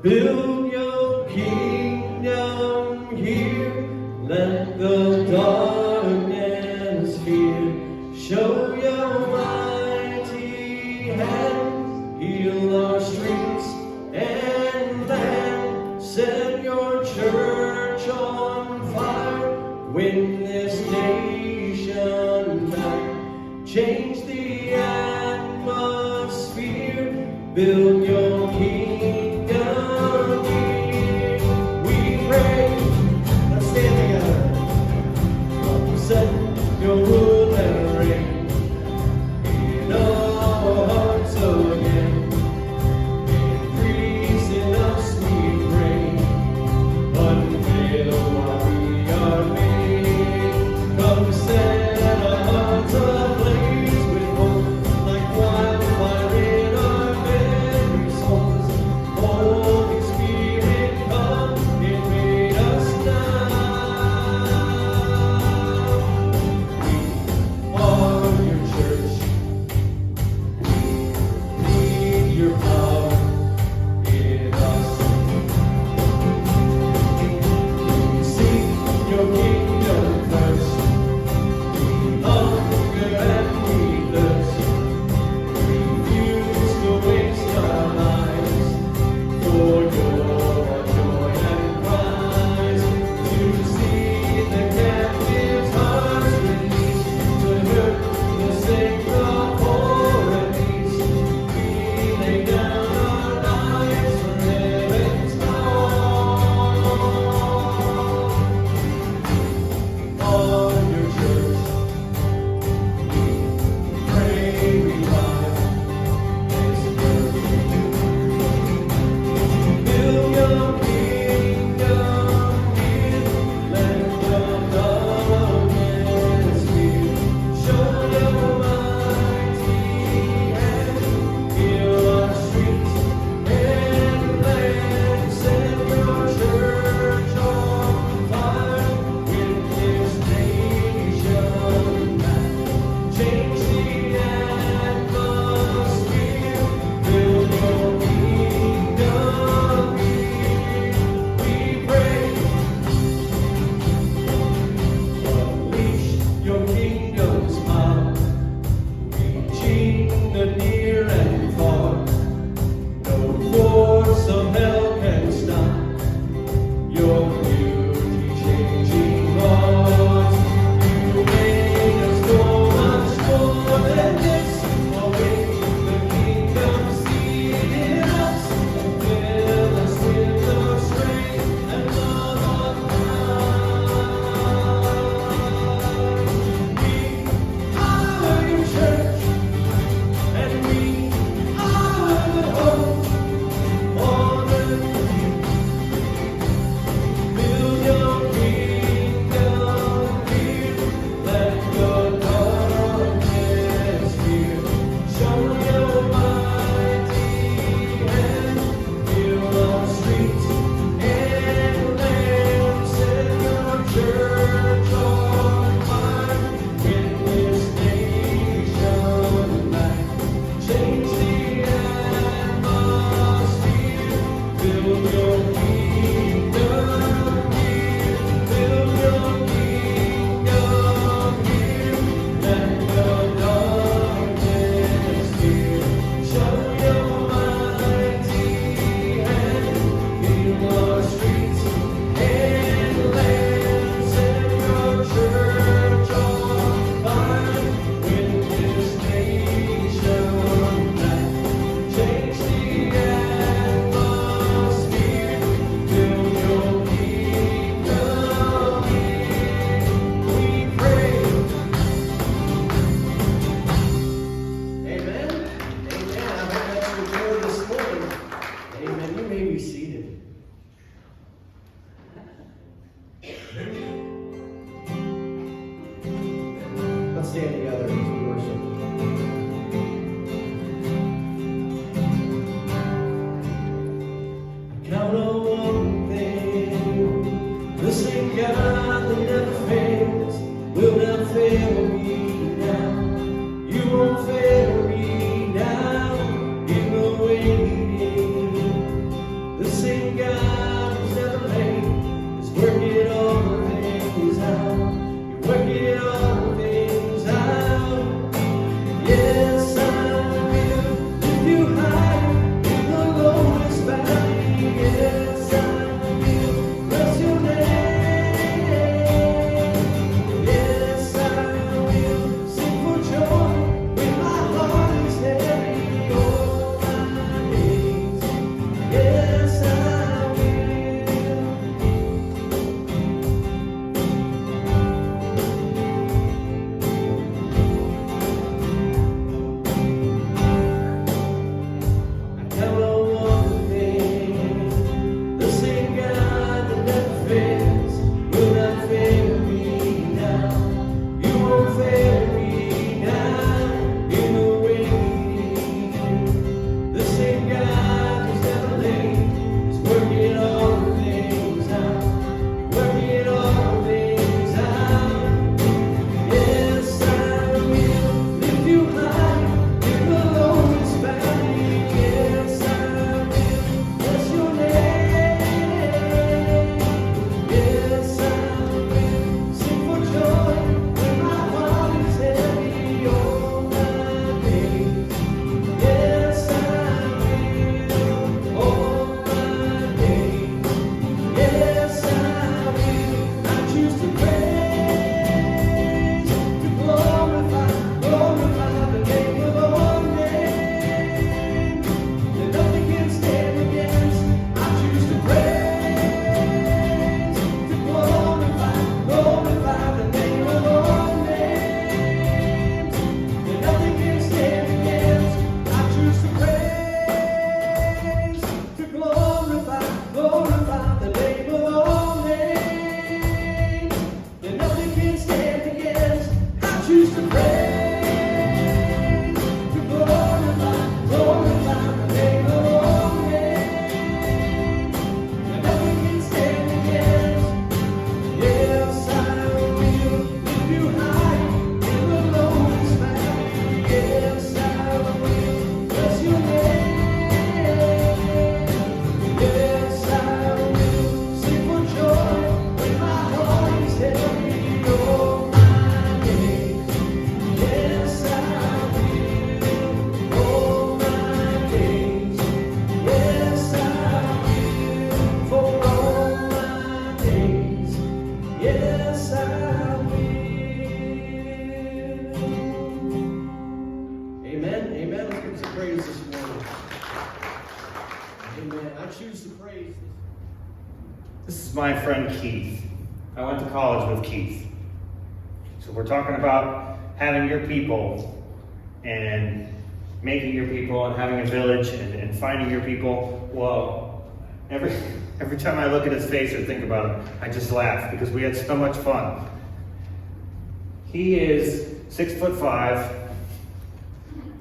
Build your kingdom here. Let the darkness fear. Show your mighty hand. Heal our streets and land. Set your church on fire. Win this nation back. Change the atmosphere. Build your kingdom here. We pray. Let's stand together. Set your rule and reign in our hearts again. Increase in us, we pray. Unveil what we are made. Come set our hearts ablaze with hope, like wildfire in our very souls. Holy Spirit, come, invade us now. We are your church. We need your power in us. We seek your kingdom first. We hunger and we thirst. Refuse to waste our lives for your joy and prize. To see the captives' hearts released, to hear the sick of poor and peace. We lay down our lives for heaven's call. On your church, we pray revive this earth. Build your kingdom here. Let the darkness fear. Show your mighty hand. Heal our streets and land. Set your church on fire. Win this nation back. Change the atmosphere. Build your kingdom here. We pray. Unleash your kingdom's power. Reaching the near and far. No force of hell can stop your beauty changing hearts. You made us so much more than this. Awake the kingdom seed in us. Fill us with your strength and love of Christ. We are your church, and we are the hope on earth. Build your kingdom here. Let your darkness fear. Show your mighty hand. Heal our streets and land. Set your church on fire. Win this nation back. Change the atmosphere. Build your kingdom here. Build your kingdom here. Let the darkness fear. Show your mighty hand. Heal our streets and land. Set your church on fire. Win this nation back. Change the atmosphere. Build your kingdom here. We pray. Amen. Amen. I hope that's your word this morning. Amen. You may be seated. Let's stand together as we worship. Count on one thing. The same God that never fails will not fail me now. You won't fail me now in the waiting. The same want to choose to praise. This is my friend Keith. I went to college with Keith. So we're talking about having your people and making your people and having a village and finding your people. Well, every time I look at his face or think about him, I just laugh because we had so much fun. He is 6'5".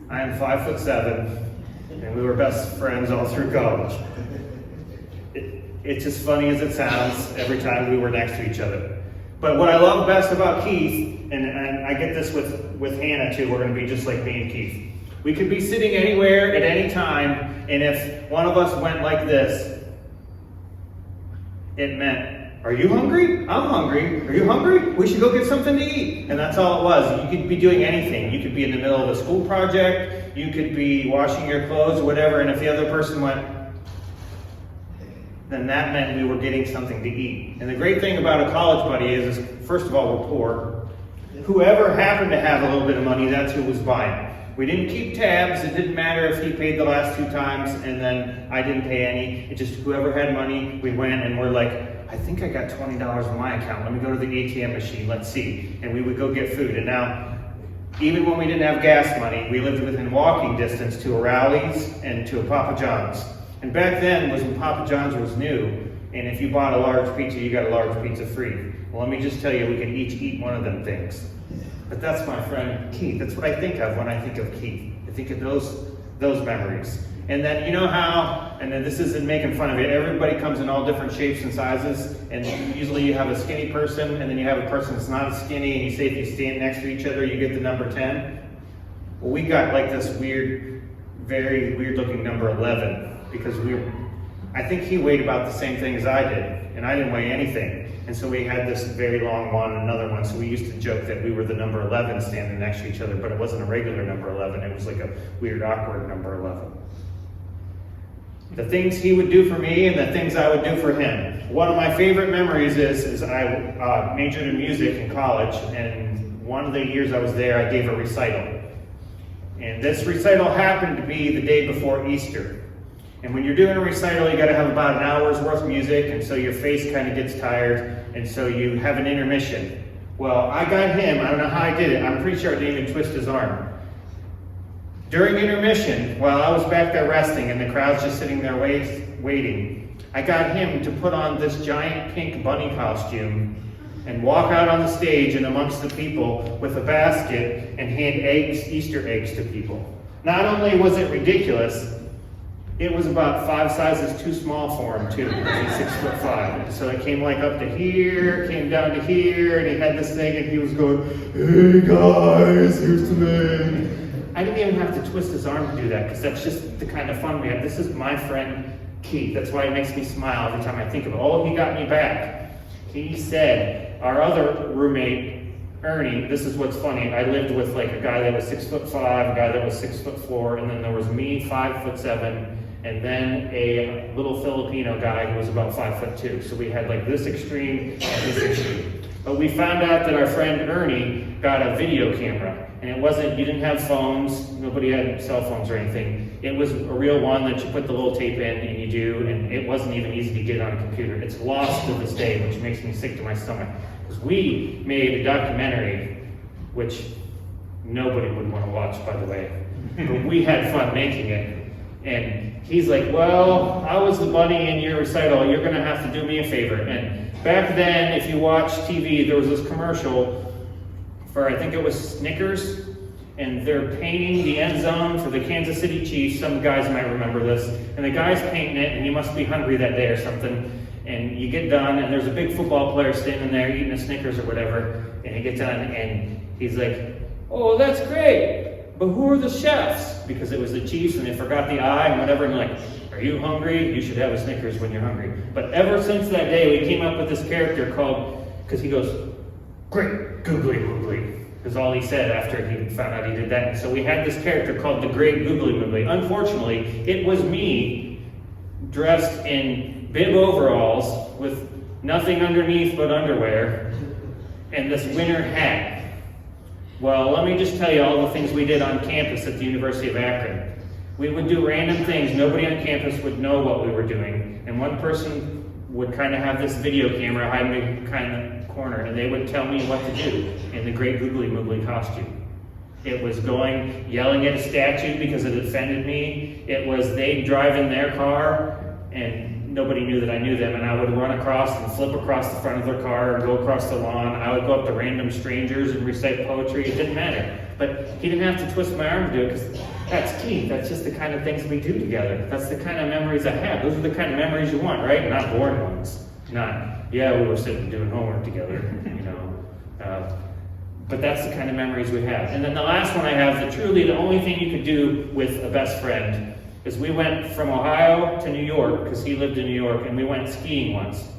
I am 5'7", and we were best friends all through college. It's as funny as it sounds every time we were next to each other. But what I love best about Keith, and I get this with Hannah too, we're going to be just like me and Keith. We could be sitting anywhere at any time, and if one of us went like this, it meant, are you hungry? I'm hungry. Are you hungry? We should go get something to eat. And that's all it was. You could be doing anything. You could be in the middle of a school project. You could be washing your clothes or whatever. And if the other person went, then that meant we were getting something to eat. And the great thing about a college buddy is first of all, we're poor. Whoever happened to have a little bit of money, that's who was buying. We didn't keep tabs. It didn't matter if he paid the last 2 times and then I didn't pay any. It just whoever had money, we went and we're like, I think I got $20 in my account. Let me go to the ATM machine. Let's see. And we would go get food. And now, even when we didn't have gas money, we lived within walking distance to a Rowley's and to a Papa John's. And back then was when Papa John's was new. And if you bought a large pizza, you got a large pizza free. Well, let me just tell you, we can each eat one of them things. But that's my friend Keith. That's what I think of when I think of Keith. I think of those memories. And then you know how, and then this isn't making fun of it, everybody comes in all different shapes and sizes, and usually you have a skinny person, and then you have a person that's not as skinny, and you say if you stand next to each other, you get the number 10. Well, we got like this weird, very weird looking number 11, because I think he weighed about the same thing as I did, and I didn't weigh anything. And so we had this very long one and another one, so we used to joke that we were the number 11 standing next to each other, but it wasn't a regular number 11, it was like a weird, awkward number 11. The things he would do for me and the things I would do for him. One of my favorite memories is I majored in music in college, and one of the years I was there, I gave a recital. And this recital happened to be the day before Easter. And when you're doing a recital, you got to have about an hour's worth of music, and so your face kind of gets tired, and so you have an intermission. Well, I got him, I don't know how I did it, I'm pretty sure I didn't even twist his arm. During intermission, while I was back there resting and the crowd's just sitting there waiting, I got him to put on this giant pink bunny costume and walk out on the stage and amongst the people with a basket and hand eggs, Easter eggs to people. Not only was it ridiculous, it was about 5 sizes too small for him too, because he's 6'5". So it came like up to here, came down to here, and he had this thing and he was going, hey guys, here's the man. I didn't even have to twist his arm to do that, because that's just the kind of fun we had. This is my friend Keith. That's why it makes me smile every time I think of it. Oh, he got me back. He said, our other roommate, Ernie, this is what's funny, I lived with like a guy that was 6'5", a guy that was 6'4", and then there was me, 5'7", and then a little Filipino guy who was about 5'2". So we had like this extreme and this extreme. But we found out that our friend Ernie got a video camera. And it wasn't, you didn't have phones, nobody had cell phones or anything. It was a real one that you put the little tape in and you do, and it wasn't even easy to get on a computer. It's lost to this day, which makes me sick to my stomach. Because we made a documentary, which nobody would want to watch, by the way. But we had fun making it. And he's like, well, I was the bunny in your recital, you're gonna have to do me a favor. And back then, if you watched TV, there was this commercial for, I think it was Snickers, and they're painting the end zone for the Kansas City Chiefs. Some guys might remember this. And the guy's painting it, and you must be hungry that day or something. And you get done, and there's a big football player standing there eating a Snickers or whatever, and he gets done, and he's like, oh, that's great, but who are the chefs? Because it was the Chiefs, and they forgot the I and whatever, and like, are you hungry? You should have a Snickers when you're hungry. But ever since that day, we came up with this character called, because he goes, Great Googly Moogly, is all he said after he found out he did that. And so we had this character called the Great Googly Moogly. Unfortunately, it was me dressed in bib overalls with nothing underneath but underwear and this winter hat. Well, let me just tell you all the things we did on campus at the University of Akron. We would do random things. Nobody on campus would know what we were doing. and one person would kind of have this video camera hiding in kind of corner, and they would tell me what to do in the Great Googly Moogly costume. It was going, yelling at a statue because it offended me. It was they driving their car, and nobody knew that I knew them, and I would run across and flip across the front of their car and go across the lawn. I would go up to random strangers and recite poetry. It didn't matter. But he didn't have to twist my arm to do it, because that's Keith. That's just the kind of things we do together. That's the kind of memories I have. Those are the kind of memories you want, right? Not boring ones. Not, yeah, we were sitting doing homework together, you know. But that's the kind of memories we have. And then the last one I have, that truly the only thing you could do with a best friend, is we went from Ohio to New York, because he lived in New York, and we went skiing once.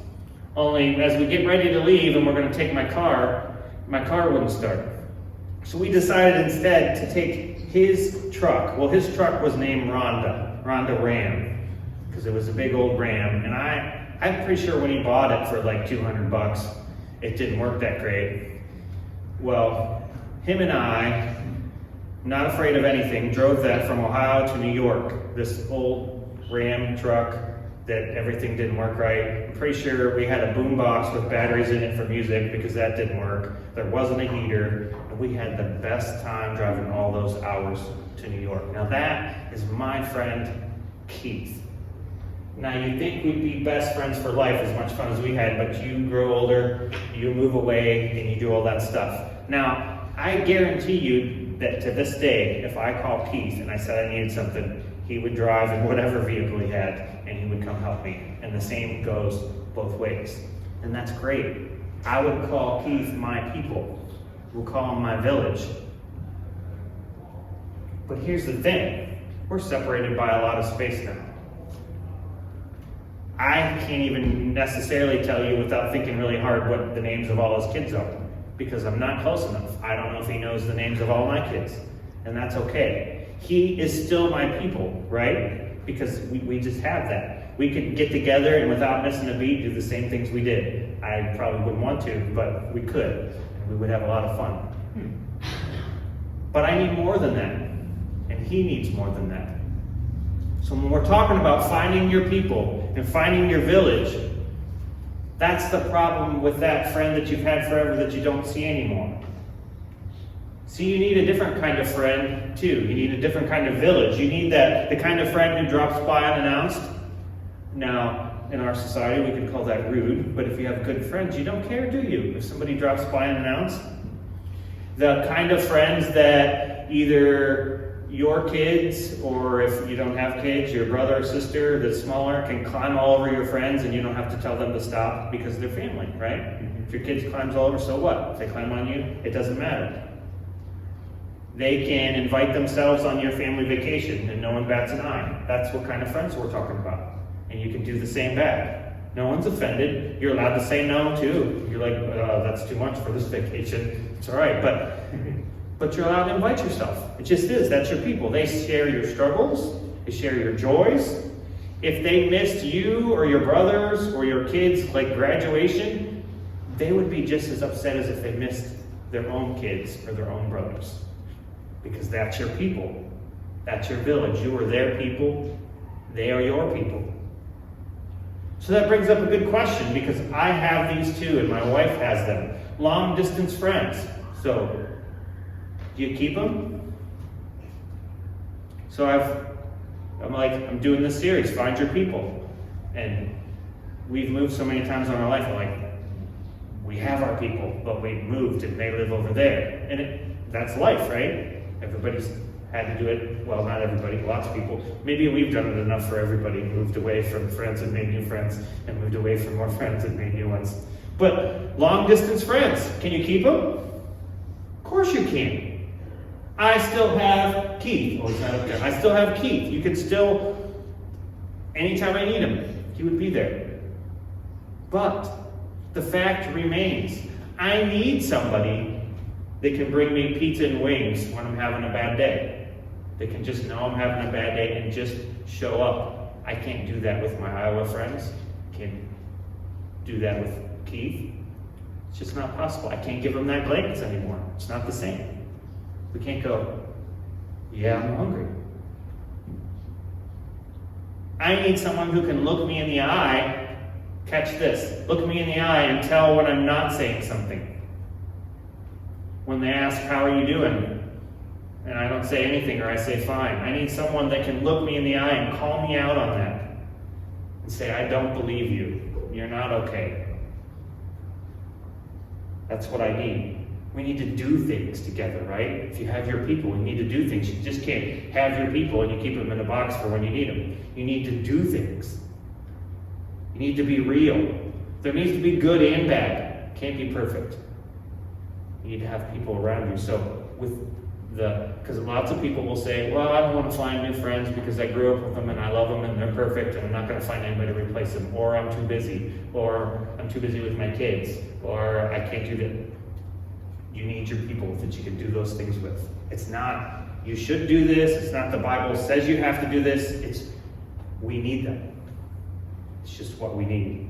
Only as we get ready to leave and we're going to take my car wouldn't start. So we decided instead to take his truck. Well, his truck was named Ronda Ram, because it was a big old Ram. And I'm pretty sure when he bought it for like $200, it didn't work that great. Well, him and I, not afraid of anything, drove that from Ohio to New York. This old Ram truck that everything didn't work right. I'm pretty sure we had a boombox with batteries in it for music, because that didn't work. There wasn't a heater, and we had the best time driving all those hours to New York. Now that is my friend Keith. Now you'd think we'd be best friends for life, as much fun as we had, but you grow older, you move away, and you do all that stuff. Now, I guarantee you that to this day, if I call Keith and I said I needed something, he would drive in whatever vehicle he had, and he would come help me. And the same goes both ways. And that's great. I would call Keith my people. We'll call him my village. But here's the thing. We're separated by a lot of space now. I can't even necessarily tell you without thinking really hard what the names of all his kids are, because I'm not close enough. I don't know if he knows the names of all my kids, and that's okay. He is still my people, right? Because we just have that. We could get together and without missing a beat do the same things we did. I probably wouldn't want to, but we could, and we would have a lot of fun. But I need more than that, and he needs more than that. So when we're talking about finding your people and finding your village, that's the problem with that friend that you've had forever that you don't see anymore. See, you need a different kind of friend too. You need a different kind of village. You need the kind of friend who drops by unannounced. Now, in our society, we could call that rude, but if you have good friends, you don't care, do you? If somebody drops by unannounced? The kind of friends that either your kids, or if you don't have kids, your brother or sister that's smaller can climb all over your friends and you don't have to tell them to stop because they're family, right? If your kids climbs all over, so what? If they climb on you, it doesn't matter. They can invite themselves on your family vacation and no one bats an eye. That's what kind of friends we're talking about. And you can do the same back. No one's offended. You're allowed to say no too. You're like, that's too much for this vacation. It's all right, but you're allowed to invite yourself. It just is. That's your people. They share your struggles. They share your joys. If they missed you or your brothers or your kids, like graduation, they would be just as upset as if they missed their own kids or their own brothers. Because that's your people. That's your village. You are their people. They are your people. So that brings up a good question, because I have these too, and my wife has them. Long distance friends. So, do you keep them? So I'm doing this series, Find Your People. And we've moved so many times in our life, we have our people, but we moved and they live over there. And that's life, right? Everybody's had to do it. Well, not everybody, lots of people. Maybe we've done it enough for everybody. Moved away from friends and made new friends, and moved away from more friends and made new ones. But long distance friends, can you keep them? Of course you can. I still have Keith. Oh, he's not up there. I still have Keith. You can still, anytime I need him, he would be there. But the fact remains, I need somebody that can bring me pizza and wings when I'm having a bad day. They can just know I'm having a bad day and just show up. I can't do that with my Iowa friends. Can't do that with Keith. It's just not possible. I can't give them that blankets anymore. It's not the same. We can't go, yeah, I'm hungry. I need someone who can look me in the eye, catch this, look me in the eye and tell when I'm not saying something. When they ask, how are you doing? And I don't say anything, or I say fine. I need someone that can look me in the eye and call me out on that. And say, I don't believe you. You're not okay. That's what I need. We need to do things together, right? If you have your people, you need to do things. You just can't have your people and you keep them in a box for when you need them. You need to do things. You need to be real. There needs to be good and bad. Can't be perfect. You need to have people around you. So because lots of people will say, well, I don't want to find new friends because I grew up with them and I love them and they're perfect and I'm not going to find anybody to replace them, or I'm too busy, or I'm too busy with my kids, or I can't do that. You need your people that you can do those things with. It's not, you should do this. It's not the Bible says you have to do this. It's, we need them. It's just what we need.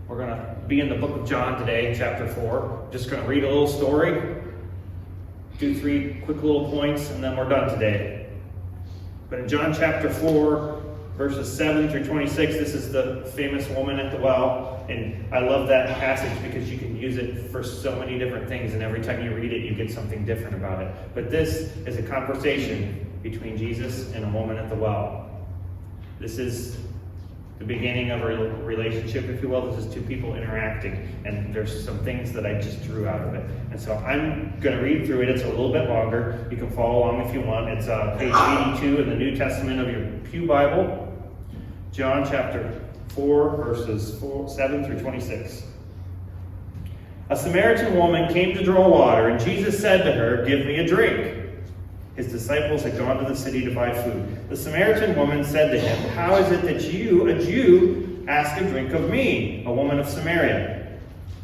We're going to be in the book of John today, chapter 4. Just going to read a little story, do 3 quick little points, and then we're done today. But in John chapter 4, verses 7 through 26, this is the famous woman at the well. And I love that passage because you can use it for so many different things, and every time you read it, you get something different about it. But this is a conversation between Jesus and a woman at the well. This is the beginning of a relationship, if you will. This is 2 people interacting, and there's some things that I just drew out of it. And so I'm going to read through it. It's a little bit longer. You can follow along if you want. It's page 82 in the New Testament of your Pew Bible. John chapter 4, verses 7 through 26. A Samaritan woman came to draw water, and Jesus said to her, "Give me a drink." His disciples had gone to the city to buy food. The Samaritan woman said to him, "How is it that you, a Jew, ask a drink of me, a woman of Samaria?"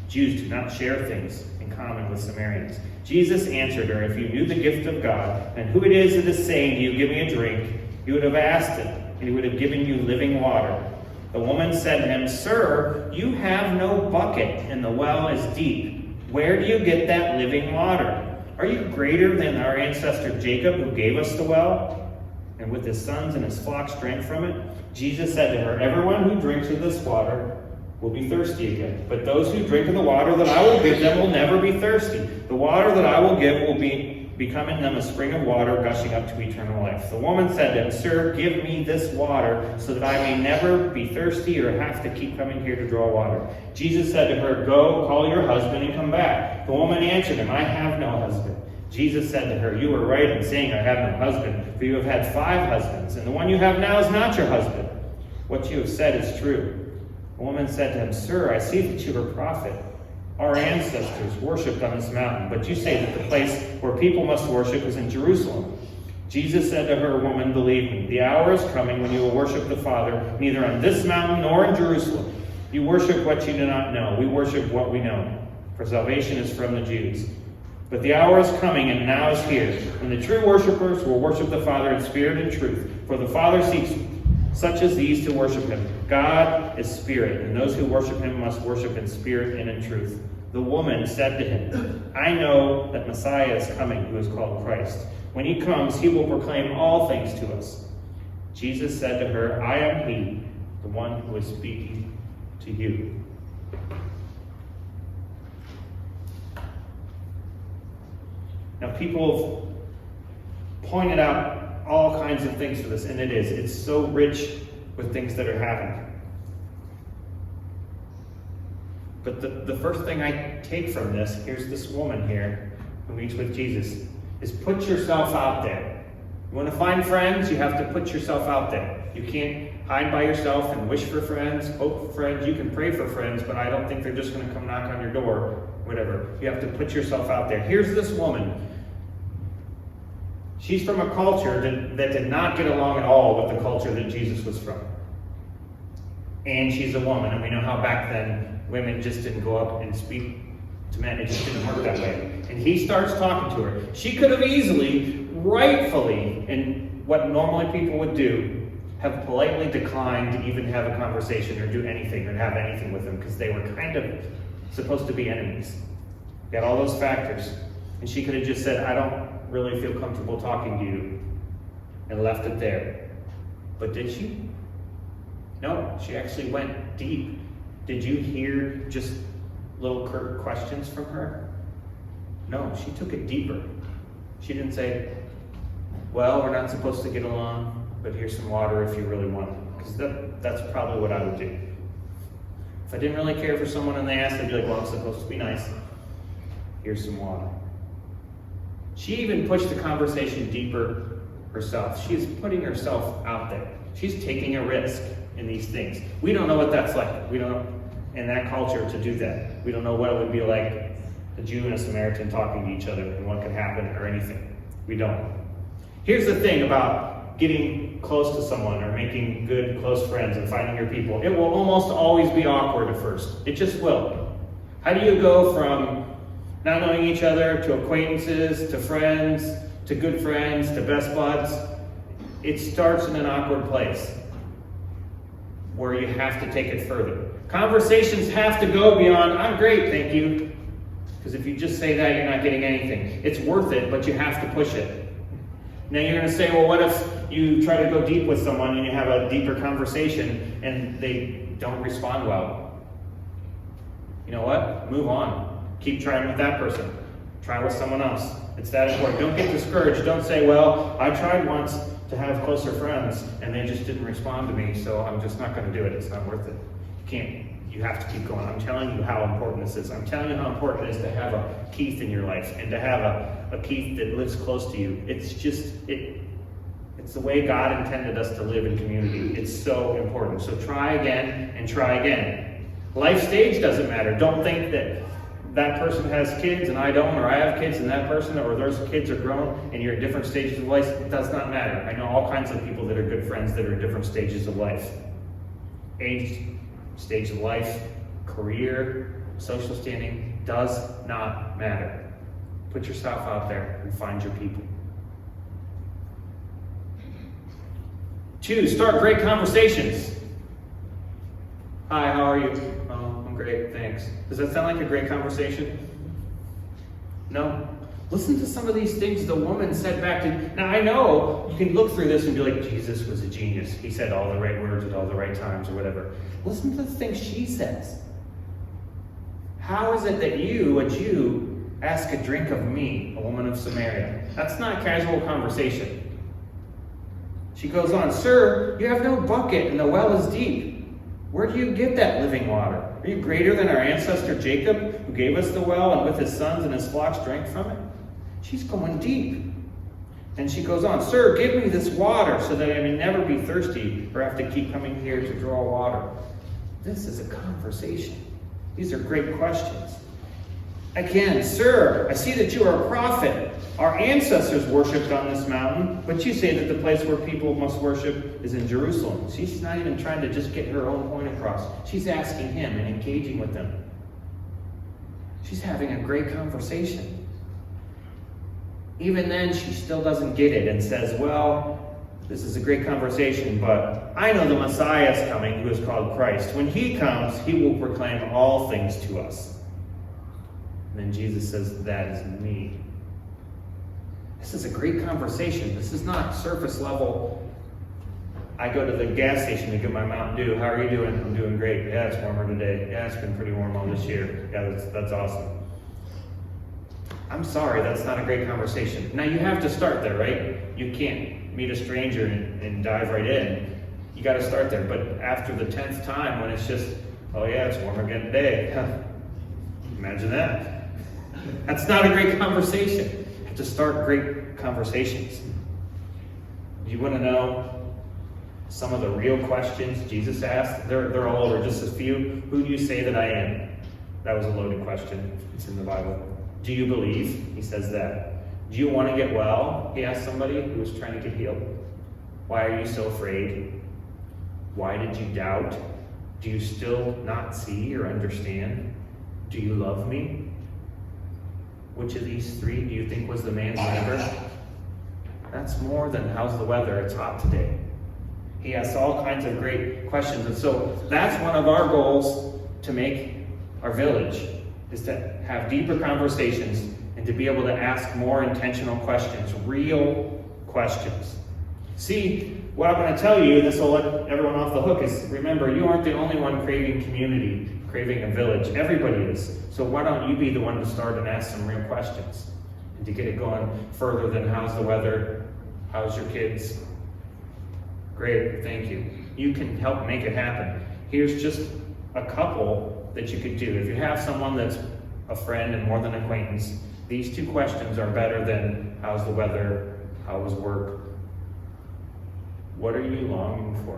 Jews do not share things in common with Samaritans. Jesus answered her, "If you knew the gift of God, and who it is that is saying to you, 'Give me a drink,' you would have asked him, and he would have given you living water." The woman said to him, "Sir, you have no bucket, and the well is deep. Where do you get that living water? Are you greater than our ancestor Jacob, who gave us the well, and with his sons and his flocks drank from it?" Jesus said to her, "Everyone who drinks of this water will be thirsty again. But those who drink of the water that I will give them will never be thirsty. The water that I will give will become in them a spring of water gushing up to eternal life." The woman said to him, "Sir, give me this water so that I may never be thirsty or have to keep coming here to draw water." Jesus said to her, "Go, call your husband and come back." The woman answered him, "I have no husband." Jesus said to her, "You were right in saying I have no husband, for you have had 5 husbands, and the one you have now is not your husband. What you have said is true." The woman said to him, "Sir, I see that you are a prophet. Our ancestors worshipped on this mountain, but you say that the place where people must worship is in Jerusalem." Jesus said to her, "Woman, believe me, the hour is coming when you will worship the Father, neither on this mountain nor in Jerusalem. You worship what you do not know. We worship what we know, for salvation is from the Jews. But the hour is coming, and now is here, when the true worshipers will worship the Father in spirit and truth. For the Father seeks such as these to worship him. God is spirit, and those who worship him must worship in spirit and in truth." The woman said to him, "I know that Messiah is coming, who is called Christ. When he comes, he will proclaim all things to us." Jesus said to her, "I am he, the one who is speaking to you." Now, people have pointed out all kinds of things for this, and it's so rich with things that are happening. But the first thing I take from this, here's this woman here who meets with Jesus, is put yourself out there. You want to find friends, you have to put yourself out there. You can't hide by yourself and wish for friends, hope for friends. You can pray for friends, but I don't think they're just going to come knock on your door, whatever. You have to put yourself out there. Here's this woman. She's from a culture that did not get along at all with the culture that Jesus was from. And she's a woman, and we know how back then women just didn't go up and speak to men. It just didn't work that way. And he starts talking to her. She could have easily, rightfully, and what normally people would do, have politely declined to even have a conversation or do anything or have anything with him, because they were kind of supposed to be enemies. Got all those factors. And she could have just said, "I don't really feel comfortable talking to you." and left it there. But did she? No, she actually went deep. Did you hear just little curt questions from her? No, she took it deeper. She didn't say, well, we're not supposed to get along, but here's some water if you really want it. Because that's probably what I would do. If I didn't really care for someone and they asked, I'd be like, well, I'm supposed to be nice. Here's some water. She even pushed the conversation deeper herself. She's putting herself out there. She's taking a risk in these things. We don't know what that's like. We don't know in that culture to do that. We don't know what it would be like a Jew and a Samaritan talking to each other and what could happen or anything. We don't. Here's the thing about getting close to someone or making good, close friends and finding your people. It will almost always be awkward at first. It just will. How do you go from not knowing each other to acquaintances, to friends, to good friends, to best buds? It starts in an awkward place where you have to take it further. Conversations have to go beyond, I'm great, thank you. Because if you just say that, you're not getting anything. It's worth it, but you have to push it. Now you're going to say, well, what if you try to go deep with someone and you have a deeper conversation and they don't respond well? You know what? Move on. Keep trying with that person. Try with someone else. It's that important. Don't get discouraged. Don't say, well, I tried once to have closer friends and they just didn't respond to me, so I'm just not going to do it. It's not worth it. You can't. You have to keep going. I'm telling you how important this is. I'm telling you how important it is to have a Keith in your life and to have a Keith that lives close to you. It's just, it's the way God intended us to live in community. It's so important. So try again and try again. Life stage doesn't matter. Don't think that that person has kids and I don't, or I have kids and that person, or those kids are grown and you're at different stages of life. It does not matter. I know all kinds of people that are good friends that are at different stages of life. Age, stage of life, career, social standing, does not matter. Put yourself out there and find your people. 2, start great conversations. Hi, how are you? Oh, I'm great, thanks. Does that sound like a great conversation? No? Listen to some of these things the woman said back to... Now, I know you can look through this and be like, Jesus was a genius. He said all the right words at all the right times or whatever. Listen to the things she says. How is it that you, a Jew, ask a drink of me, a woman of Samaria? That's not casual conversation. She goes on, Sir, you have no bucket and the well is deep. Where do you get that living water? Are you greater than our ancestor Jacob, who gave us the well and with his sons and his flocks drank from it? She's going deep. And she goes on, Sir, give me this water so that I may never be thirsty or have to keep coming here to draw water. This is a conversation. These are great questions. Again, Sir, I see that you are a prophet. Our ancestors worshipped on this mountain, but you say that the place where people must worship is in Jerusalem. She's not even trying to just get her own point across. She's asking him and engaging with him. She's having a great conversation. Even then, she still doesn't get it and says, well, this is a great conversation, but I know the Messiah is coming, who is called Christ. When he comes, he will proclaim all things to us. And then Jesus says, that is me. This is a great conversation. This is not surface level. I go to the gas station to get my Mountain Dew. How are you doing? I'm doing great. Yeah, it's warmer today. Yeah, it's been pretty warm all this year. Yeah, that's awesome. I'm sorry, that's not a great conversation. Now, you have to start there, right? You can't meet a stranger and dive right in. You got to start there. But after the 10th time, when it's just, oh yeah, it's warm again today. Imagine that. That's not a great conversation. You have to start great conversations. You want to know some of the real questions Jesus asked? They're all over, just a few. Who do you say that I am? That was a loaded question. It's in the Bible. Do you believe? He says that. Do you want to get well? He asked somebody who was trying to get healed. Why are you so afraid? Why did you doubt? Do you still not see or understand? Do you love me? Which of these 3 do you think was the man's neighbor? That's more than how's the weather? It's hot today. He asks all kinds of great questions. And so that's one of our goals to make our village, is to have deeper conversations and to be able to ask more intentional questions, real questions. See, what I'm going to tell you, and this will let everyone off the hook, is remember, you aren't the only one craving community, craving a village. Everybody is. So why don't you be the one to start and ask some real questions? And to get it going further than how's the weather? How's your kids? Great, thank you. You can help make it happen. Here's just a couple that you could do. If you have someone that's a friend and more than an acquaintance, these two questions are better than how's the weather? How was work? What are you longing for?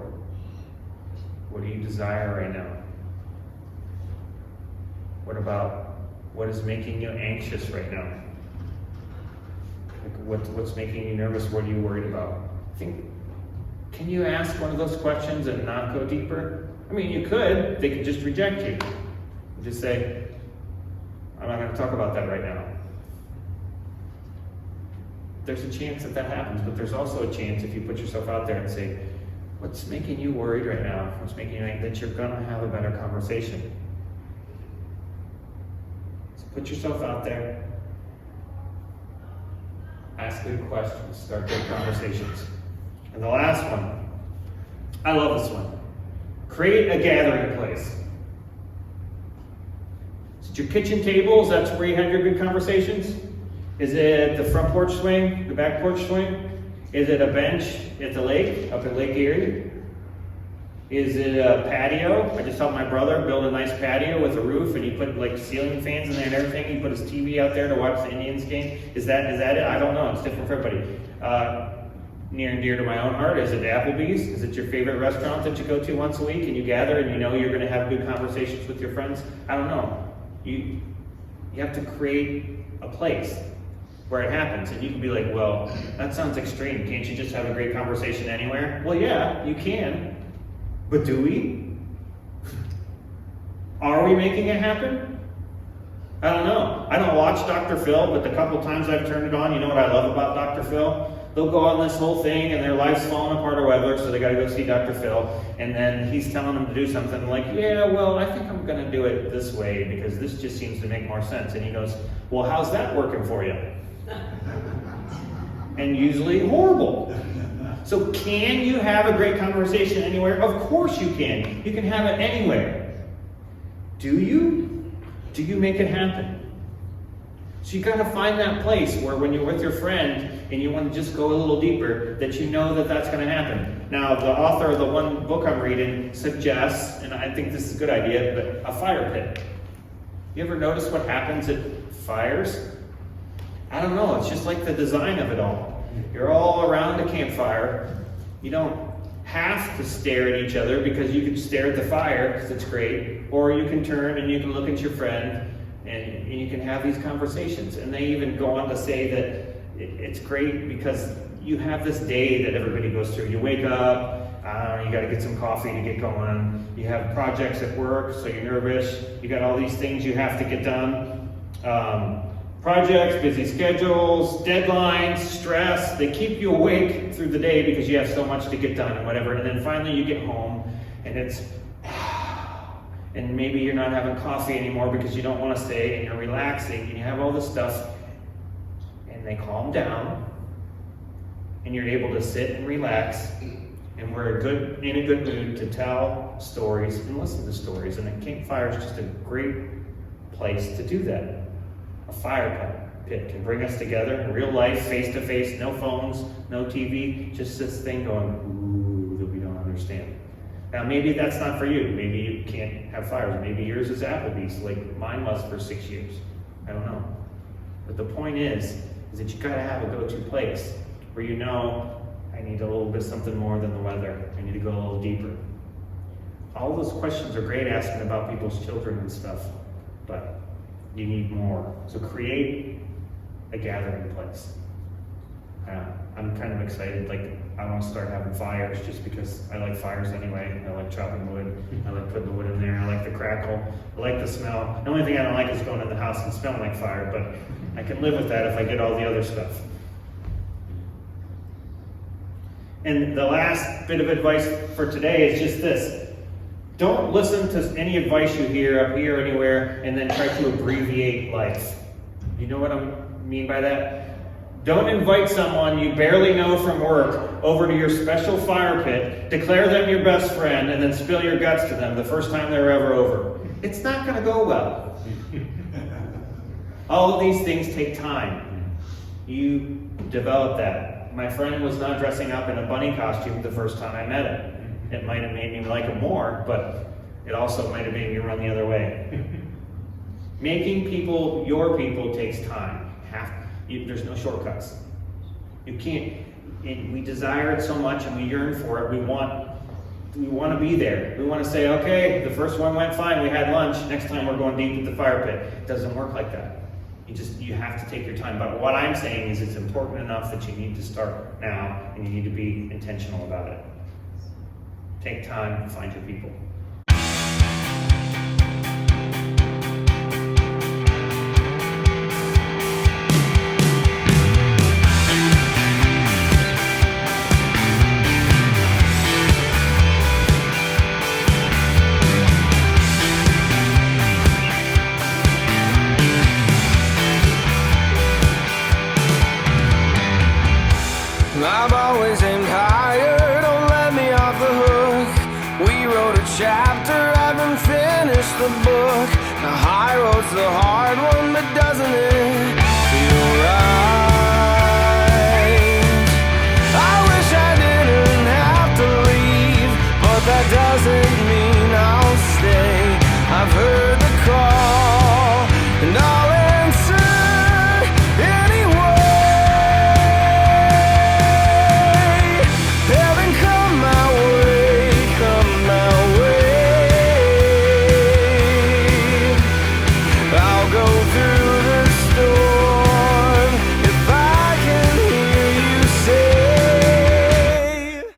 What do you desire right now? What about what is making you anxious right now? Like what's making you nervous? What are you worried about? Can you ask one of those questions and not go deeper? I mean, you could. They could just reject you. Just say, I'm not going to talk about that right now. There's a chance that happens, but there's also a chance if you put yourself out there and say, what's making you worried right now? What's making you angry? That you're going to have a better conversation. So put yourself out there. Ask good questions. Start good conversations. And the last one, I love this one. Create a gathering place. Is it your kitchen tables? That's where you have your good conversations? Is it the front porch swing, the back porch swing? Is it a bench at the lake, up at Lake Erie? Is it a patio? I just helped my brother build a nice patio with a roof, and he put like ceiling fans in there and everything. He put his TV out there to watch the Indians game. Is that it? I don't know. It's different for everybody. Near and dear to my own heart, is it Applebee's? Is it your favorite restaurant that you go to once a week and you gather and you know you're going to have good conversations with your friends? I don't know. You have to create a place where it happens, and you can be like, well, that sounds extreme. Can't you just have a great conversation anywhere? Well, yeah, you can, but do we? Are we making it happen? I don't know. I don't watch Dr. Phil, but the couple times I've turned it on, you know what I love about Dr. Phil? They'll go on this whole thing and their life's falling apart or whatever, so they got to go see Dr. Phil, and then he's telling them to do something like, yeah, well, I think I'm going to do it this way because this just seems to make more sense. And he goes, well, how's that working for you? And usually horrible. So can you have a great conversation anywhere? Of course you can. You can have it anywhere. Do you? Do you make it happen? So you gotta find that place where when you're with your friend and you want to just go a little deeper, that you know that that's gonna happen. Now, the author of the one book I'm reading suggests, and I think this is a good idea, but a fire pit. You ever notice what happens at fires? I don't know, it's just like the design of it all. You're all around a campfire. You don't have to stare at each other because you can stare at the fire because it's great, or you can turn and you can look at your friend and you can have these conversations. And they even go on to say that it's great because you have this day that everybody goes through. You wake up, you got to get some coffee to get going. You have projects at work, so you're nervous. You got all these things you have to get done. Projects, busy schedules, deadlines, stress, they keep you awake through the day because you have so much to get done and whatever. And then finally you get home and and maybe you're not having coffee anymore because you don't want to stay, and you're relaxing and you have all this stuff, and they calm down and you're able to sit and relax, and we're in a good mood to tell stories and listen to stories. And a campfire is just a great place to do that. A fire pit can bring us together in real life, face to face, no phones, no TV, just this thing going, ooh, that we don't understand. Now, maybe that's not for you. Maybe you can't have fires. Maybe yours is Applebee's, like mine was for 6 years. I don't know. But the point is that you gotta have a go-to place where you know, I need a little bit something more than the weather. I need to go a little deeper. All those questions are great asking about people's children and stuff, but you need more. So create a gathering place. I'm kind of excited. Like, I want to start having fires just because I like fires anyway. I like chopping wood. I like putting the wood in there. I like the crackle. I like the smell. The only thing I don't like is going in the house and smelling like fire, but I can live with that if I get all the other stuff. And the last bit of advice for today is just this. Don't listen to any advice you hear up here or anywhere and then try to abbreviate life. You know what I mean by that? Don't invite someone you barely know from work over to your special fire pit, declare them your best friend, and then spill your guts to them the first time they're ever over. It's not going to go well. All of these things take time. You develop that. My friend was not dressing up in a bunny costume the first time I met him. It might have made me like him more, but it also might have made me run the other way. Making people your people takes time. There's no shortcuts. You can't. We desire it so much, and we yearn for it. We want to be there. We want to say, okay, the first one went fine. We had lunch. Next time we're going deep at the fire pit. It doesn't work like that. You have to take your time. But what I'm saying is, it's important enough that you need to start now, and you need to be intentional about it. Take time. Find your people. I've always aimed higher, don't let me off the hook. We wrote a chapter, haven't finished the book. The high road's the hard one, but doesn't it